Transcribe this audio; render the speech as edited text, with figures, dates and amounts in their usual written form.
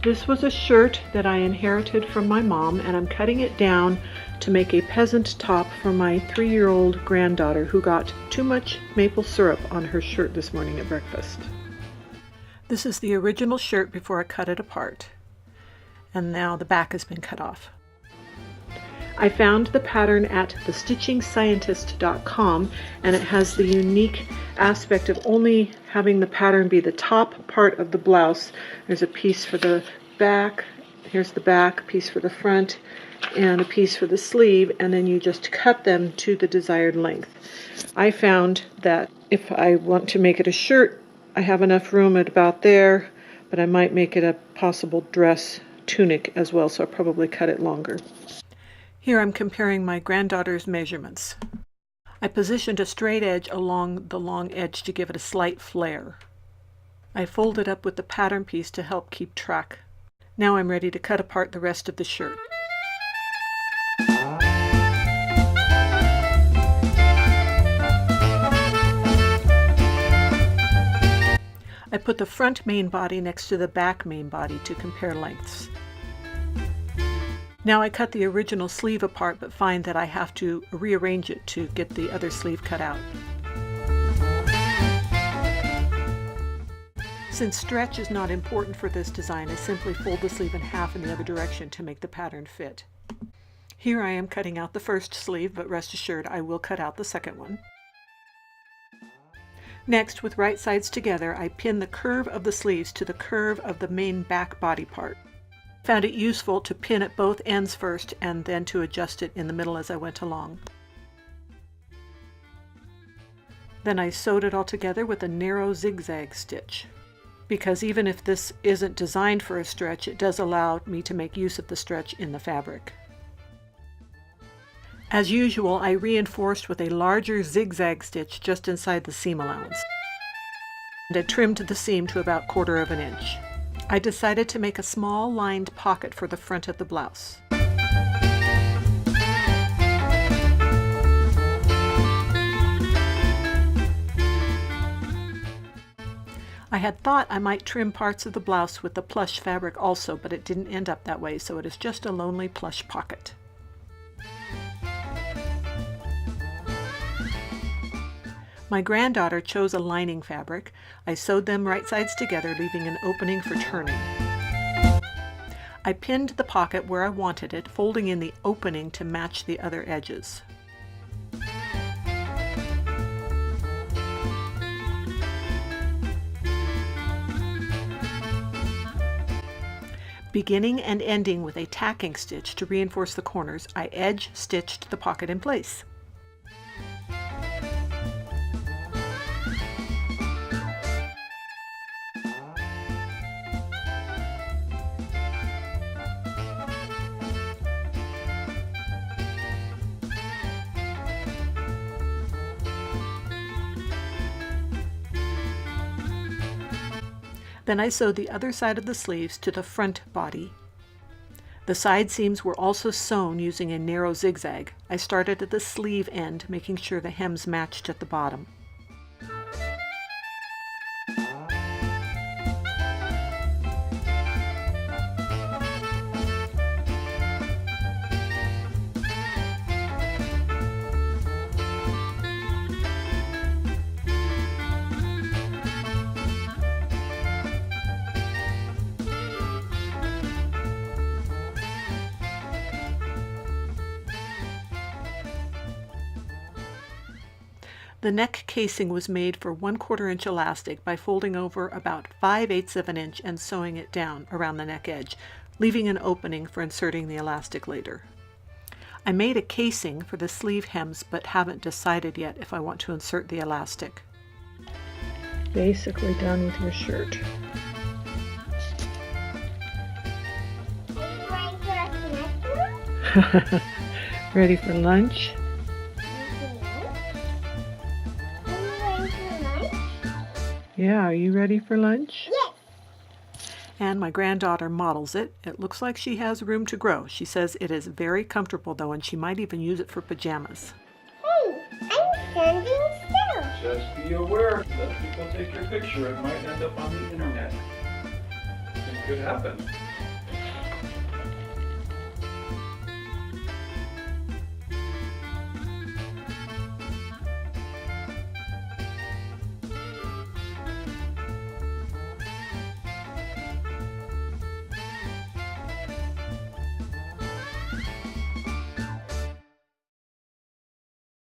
This was a shirt that I inherited from my mom, and I'm cutting it down to make a peasant top for my 3-year-old granddaughter who got too much maple syrup on her shirt this morning at breakfast. This is the original shirt before I cut it apart, and now the back has been cut off. I found the pattern at thestitchingscientist.com, and it has the unique aspect of only having the pattern be the top part of the blouse. There's a piece for the back, here's the back, a piece for the front, and a piece for the sleeve, and then you just cut them to the desired length. I found that if I want to make it a shirt, I have enough room at about there, but I might make it a possible dress tunic as well, so I'll probably cut it longer. Here I'm comparing my granddaughter's measurements. I positioned a straight edge along the long edge to give it a slight flare. I folded up with the pattern piece to help keep track. Now I'm ready to cut apart the rest of the shirt. I put the front main body next to the back main body to compare lengths. Now I cut the original sleeve apart, but find that I have to rearrange it to get the other sleeve cut out. Since stretch is not important for this design, I simply fold the sleeve in half in the other direction to make the pattern fit. Here I am cutting out the first sleeve, but rest assured I will cut out the second one. Next, with right sides together, I pin the curve of the sleeves to the curve of the main back body part. Found it useful to pin at both ends first and then to adjust it in the middle as I went along. Then I sewed it all together with a narrow zigzag stitch. Because even if this isn't designed for a stretch, it does allow me to make use of the stretch in the fabric. As usual, I reinforced with a larger zigzag stitch just inside the seam allowance. And I trimmed the seam to about 1/4 of an inch. I decided to make a small lined pocket for the front of the blouse. I had thought I might trim parts of the blouse with the plush fabric also, but it didn't end up that way, so it is just a lonely plush pocket. My granddaughter chose a lining fabric. I sewed them right sides together, leaving an opening for turning. I pinned the pocket where I wanted it, folding in the opening to match the other edges. Beginning and ending with a tacking stitch to reinforce the corners, I edge stitched the pocket in place. Then I sewed the other side of the sleeves to the front body. The side seams were also sewn using a narrow zigzag. I started at the sleeve end, making sure the hems matched at the bottom. The neck casing was made for 1/4 inch elastic by folding over about 5/8 of an inch and sewing it down around the neck edge, leaving an opening for inserting the elastic later. I made a casing for the sleeve hems, but haven't decided yet if I want to insert the elastic. Basically done with your shirt. Ready for lunch? Yeah, are you ready for lunch? Yes. And my granddaughter models it. It looks like she has room to grow. She says it is very comfortable though, and she might even use it for pajamas. Hey, I'm standing still. Just be aware, let people take your picture. It might end up on the internet. It could happen.